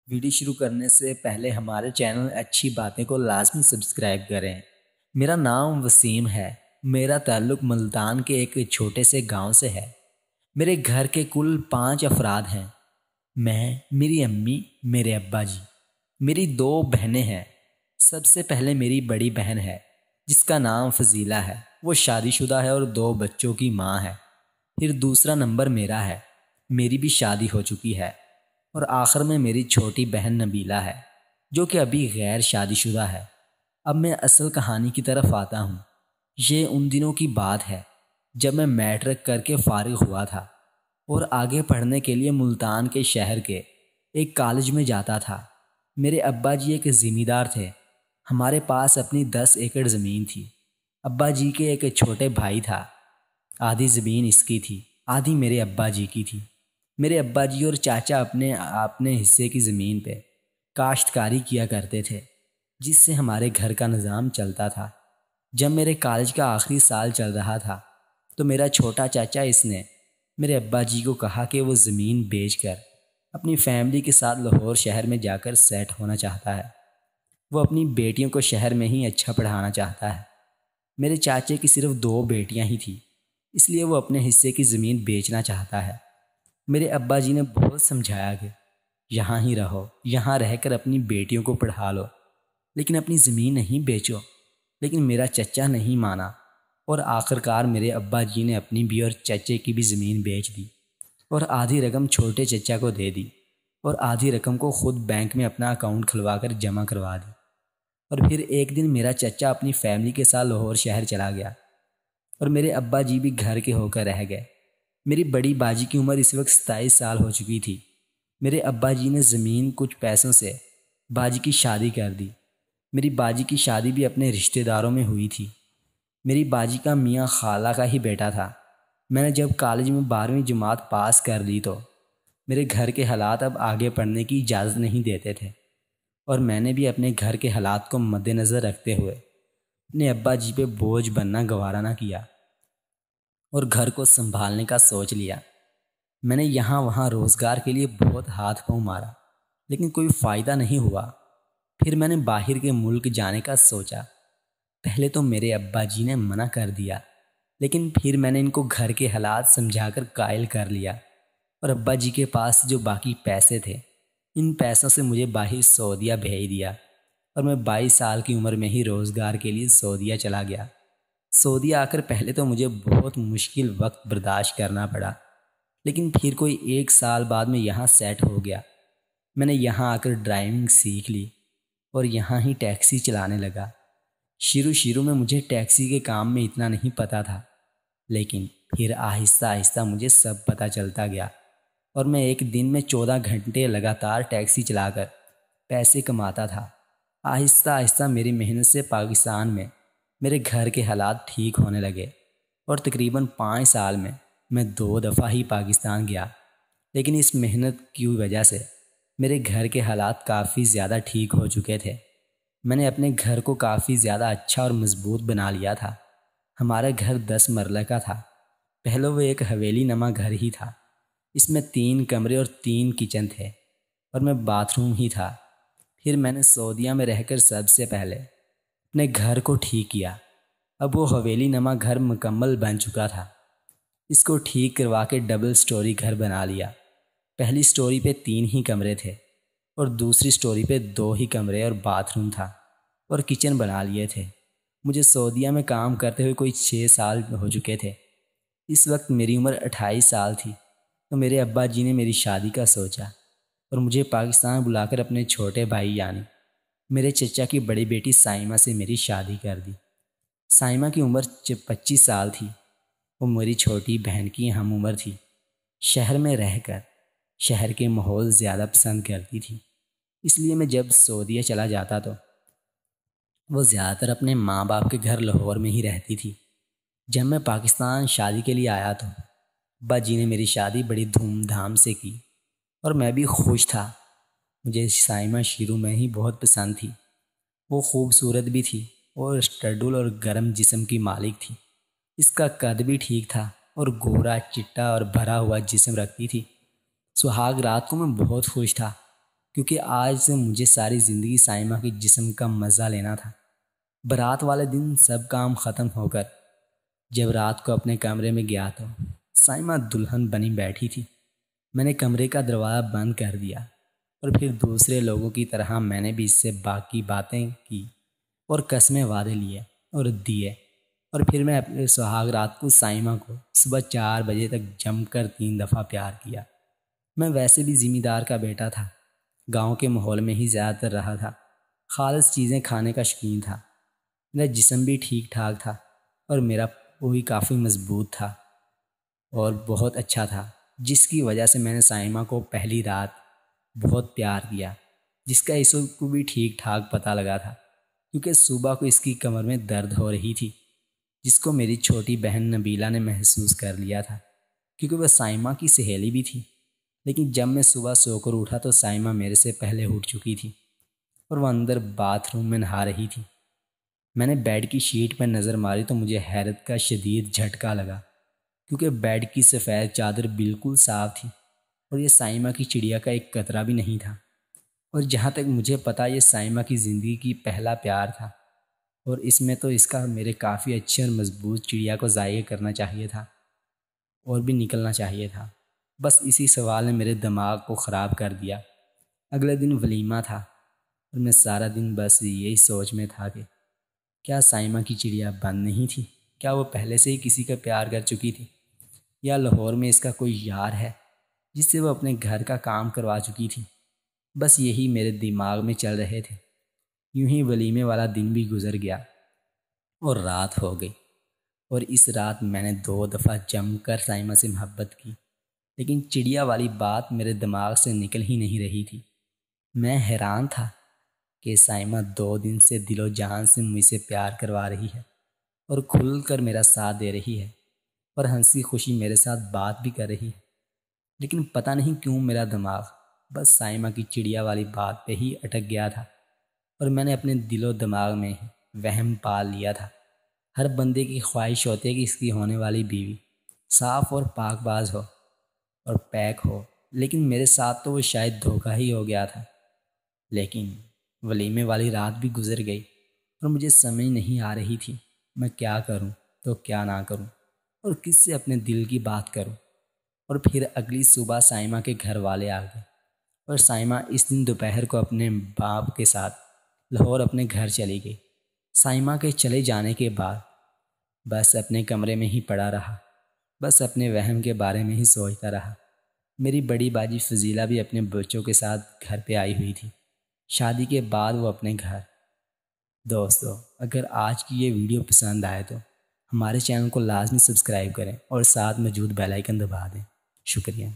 Video شروع کرنے سے پہلے ہمارے چینل اچھی باتیں کو لازمی سبسکرائب کریں۔ میرا نام وسیم ہے۔ میرا تعلق ملتان کے ایک چھوٹے سے گاؤں سے ہے۔ میرے گھر کے کل 5 افراد ہیں۔ میں، میری امی، میرے ابا جی، میری 2 بہنیں ہیں۔ سب سے پہلے میری بڑی بہن ہے جس کا نام فضیلہ ہے۔ وہ شادی شدہ ہے اور 2 بچوں کی ماں ہے۔ پھر دوسرا نمبر میرا ہے، میری بھی شادی ہو چکی ہے۔ اور آخر میں میری چھوٹی بہن نبیلہ ہے جو کہ ابھی غیر شادی شدہ ہے۔ اب میں اصل کہانی کی طرف آتا ہوں۔ یہ ان دنوں کی بات ہے جب میں میٹرک کر کے فارغ ہوا تھا اور آگے پڑھنے کے لیے ملتان کے شہر کے ایک کالج میں جاتا تھا۔ میرے ابا جی ایک زمیندار تھے۔ ہمارے پاس اپنی 10 ایکڑ زمین تھی۔ ابا جی کے ایک چھوٹے بھائی تھا۔ آدھی زمین اس کی تھی، آدھی میرے ابا جی کی تھی۔ میرے ابا جی اور چاچا اپنے حصے کی زمین پہ کاشتکاری کیا کرتے تھے جس سے ہمارے گھر کا نظام چلتا تھا۔ جب میرے کالج کا آخری سال چل رہا تھا تو میرا چھوٹا چاچا اس نے میرے ابا جی کو کہا کہ وہ زمین بیچ کر اپنی فیملی کے ساتھ لاہور شہر میں جا کر سیٹ ہونا چاہتا ہے۔ وہ اپنی بیٹیوں کو شہر میں ہی اچھا پڑھانا چاہتا ہے۔ میرے چاچے کی صرف 2 بیٹیاں ہی تھیں، اس لیے وہ اپنے حصے کی زمین بیچنا چاہتا ہے۔ میرے ابا جی نے بہت سمجھایا کہ یہاں ہی رہو، یہاں رہ کر اپنی بیٹیوں کو پڑھا لو، لیکن اپنی زمین نہیں بیچو۔ لیکن میرا چچا نہیں مانا اور آخرکار میرے ابا جی نے اپنی بھی اور چچے کی بھی زمین بیچ دی اور آدھی رقم چھوٹے چچا کو دے دی اور آدھی رقم کو خود بینک میں اپنا اکاؤنٹ کھلوا کر جمع کروا دی۔ اور پھر ایک دن میرا چچا اپنی فیملی کے ساتھ لاہور شہر چلا گیا اور میرے ابا جی بھی گھر کے ہو کر رہ گئے۔ میری بڑی باجی کی عمر اس وقت 27 سال ہو چکی تھی۔ میرے ابا جی نے زمین کچھ پیسوں سے باجی کی شادی کر دی۔ میری باجی کی شادی بھی اپنے رشتہ داروں میں ہوئی تھی۔ میری باجی کا میاں خالہ کا ہی بیٹا تھا۔ میں نے جب کالج میں 12ویں جماعت پاس کر لی تو میرے گھر کے حالات اب آگے پڑھنے کی اجازت نہیں دیتے تھے اور میں نے بھی اپنے گھر کے حالات کو مد نظر رکھتے ہوئے اپنے ابا جی پہ بوجھ بننا گوارا نہ کیا اور گھر کو سنبھالنے کا سوچ لیا۔ میں نے یہاں وہاں روزگار کے لیے بہت ہاتھ پاؤں مارا لیکن کوئی فائدہ نہیں ہوا۔ پھر میں نے باہر کے ملک جانے کا سوچا۔ پہلے تو میرے ابا جی نے منع کر دیا لیکن پھر میں نے ان کو گھر کے حالات سمجھا کر قائل کر لیا اور ابا جی کے پاس جو باقی پیسے تھے ان پیسوں سے مجھے باہر سعودیہ بھیج دیا اور میں 22 سال کی عمر میں ہی روزگار کے لیے سعودیہ چلا گیا۔ سعودیہ آ کر پہلے تو مجھے بہت مشکل وقت برداشت کرنا پڑا لیکن پھر کوئی 1 سال بعد میں یہاں سیٹ ہو گیا۔ میں نے یہاں آ کر ڈرائیونگ سیکھ لی اور یہاں ہی ٹیکسی چلانے لگا۔ شروع میں مجھے ٹیکسی کے کام میں اتنا نہیں پتہ تھا لیکن پھر آہستہ آہستہ مجھے سب پتہ چلتا گیا اور میں ایک دن میں 14 گھنٹے لگاتار ٹیکسی چلا کر پیسے کماتا تھا۔ آہستہ آہستہ میری محنت سے پاکستان میں میرے گھر کے حالات ٹھیک ہونے لگے اور تقریباً 5 سال میں 2 دفعہ ہی پاکستان گیا۔ لیکن اس محنت کی وجہ سے میرے گھر کے حالات کافی زیادہ ٹھیک ہو چکے تھے۔ میں نے اپنے گھر کو کافی زیادہ اچھا اور مضبوط بنا لیا تھا۔ ہمارا گھر 10 مرلہ کا تھا۔ پہلے وہ ایک حویلی نما گھر ہی تھا۔ اس میں 3 کمرے اور 3 کچن تھے اور میں باتھ روم ہی تھا۔ پھر میں نے سعودیہ میں رہ کر سب سے پہلے اپنے گھر کو ٹھیک کیا۔ اب وہ حویلی نما گھر مکمل بن چکا تھا۔ اس کو ٹھیک کروا کے ڈبل سٹوری گھر بنا لیا۔ پہلی سٹوری پہ 3 ہی کمرے تھے اور دوسری سٹوری پہ 2 ہی کمرے اور باتھ روم تھا اور کچن بنا لیے تھے۔ مجھے سعودیہ میں کام کرتے ہوئے کوئی 6 سال ہو چکے تھے۔ اس وقت میری عمر 28 سال تھی تو میرے ابا جی نے میری شادی کا سوچا اور مجھے پاکستان بلا کر اپنے چھوٹے بھائی یعنی میرے چچا کی بڑی بیٹی سائمہ سے میری شادی کر دی۔ سائمہ کی عمر 25 سال تھی۔ وہ میری چھوٹی بہن کی ہم عمر تھی۔ شہر میں رہ کر شہر کے ماحول زیادہ پسند کرتی تھی، اس لیے میں جب سعودیہ چلا جاتا تو وہ زیادہ تر اپنے ماں باپ کے گھر لاہور میں ہی رہتی تھی۔ جب میں پاکستان شادی کے لیے آیا تو ابا جی نے میری شادی بڑی دھوم دھام سے کی اور میں بھی خوش تھا۔ مجھے سائمہ شروع میں ہی بہت پسند تھی۔ وہ خوبصورت بھی تھی اور اسٹڈل اور گرم جسم کی مالک تھی۔ اس کا قد بھی ٹھیک تھا اور گورا چٹا اور بھرا ہوا جسم رکھتی تھی۔ سہاگ رات کو میں بہت خوش تھا کیونکہ آج سے مجھے ساری زندگی سائمہ کے جسم کا مزہ لینا تھا۔ برات والے دن سب کام ختم ہو کر جب رات کو اپنے کمرے میں گیا تو سائمہ دلہن بنی بیٹھی تھی۔ میں نے کمرے کا دروازہ بند کر دیا اور پھر دوسرے لوگوں کی طرح میں نے بھی اس سے باقی باتیں کی اور قسمیں وعدے لیے اور دیے، اور پھر میں اپنے سہاگ رات کو سائمہ کو صبح 4 بجے تک جم کر 3 دفعہ پیار کیا۔ میں ویسے بھی ذمہ دار کا بیٹا تھا، گاؤں کے ماحول میں ہی زیادہ تر رہا تھا، خالص چیزیں کھانے کا شوقین تھا، میرا جسم بھی ٹھیک ٹھاک تھا اور میرا بھی کافی مضبوط تھا اور بہت اچھا تھا، جس کی وجہ سے میں نے سائمہ کو پہلی رات بہت پیار کیا، جس کا اس کو بھی ٹھیک ٹھاک پتہ لگا تھا، کیونکہ صبح کو اس کی کمر میں درد ہو رہی تھی، جس کو میری چھوٹی بہن نبیلہ نے محسوس کر لیا تھا، کیونکہ وہ سائمہ کی سہیلی بھی تھی۔ لیکن جب میں صبح سو کر اٹھا تو سائمہ میرے سے پہلے اٹھ چکی تھی اور وہ اندر باتھ روم میں نہا رہی تھی۔ میں نے بیڈ کی شیٹ پر نظر ماری تو مجھے حیرت کا شدید جھٹکا لگا، کیونکہ بیڈ کی سفید چادر بالکل صاف تھی اور یہ سائمہ کی چڑیا کا ایک قطرہ بھی نہیں تھا، اور جہاں تک مجھے پتا یہ سائمہ کی زندگی کی پہلا پیار تھا، اور اس میں تو اس کا میرے کافی اچھے اور مضبوط چڑیا کو ضائع کرنا چاہیے تھا اور بھی نکلنا چاہیے تھا۔ بس اسی سوال نے میرے دماغ کو خراب کر دیا۔ اگلے دن ولیمہ تھا اور میں سارا دن بس یہی سوچ میں تھا کہ کیا سائمہ کی چڑیا بند نہیں تھی؟ کیا وہ پہلے سے ہی کسی کا پیار کر چکی تھی؟ یا لاہور میں اس کا کوئی یار ہے جس سے وہ اپنے گھر کا کام کروا چکی تھی؟ بس یہی میرے دماغ میں چل رہے تھے۔ یوں ہی ولیمے والا دن بھی گزر گیا اور رات ہو گئی، اور اس رات میں نے 2 دفعہ جم کر سائمہ سے محبت کی، لیکن چڑیا والی بات میرے دماغ سے نکل ہی نہیں رہی تھی۔ میں حیران تھا کہ سائمہ 2 دن سے دل و جان سے مجھ سے پیار کروا رہی ہے اور کھل کر میرا ساتھ دے رہی ہے اور ہنسی خوشی میرے ساتھ بات بھی کر رہی ہے، لیکن پتہ نہیں کیوں میرا دماغ بس سائمہ کی چڑیا والی بات پہ ہی اٹک گیا تھا، اور میں نے اپنے دل و دماغ میں وہم پال لیا تھا۔ ہر بندے کی خواہش ہوتی ہے کہ اس کی ہونے والی بیوی صاف اور پاک باز ہو اور پیک ہو، لیکن میرے ساتھ تو وہ شاید دھوکہ ہی ہو گیا تھا۔ لیکن ولیمے والی رات بھی گزر گئی اور مجھے سمجھ نہیں آ رہی تھی میں کیا کروں تو کیا نہ کروں اور کس سے اپنے دل کی بات کروں۔ اور پھر اگلی صبح سائمہ کے گھر والے آ گئے اور سائمہ اس دن دوپہر کو اپنے باپ کے ساتھ لاہور اپنے گھر چلی گئی۔ سائمہ کے چلے جانے کے بعد بس اپنے کمرے میں ہی پڑا رہا، بس اپنے وہم کے بارے میں ہی سوچتا رہا۔ میری بڑی باجی فضیلہ بھی اپنے بچوں کے ساتھ گھر پہ آئی ہوئی تھی، شادی کے بعد وہ اپنے گھر۔ دوستو، اگر آج کی یہ ویڈیو پسند آئے تو ہمارے چینل کو لازمی سبسکرائب کریں اور ساتھ موجود بیل آئیکن دبا دیں۔ شکریہ۔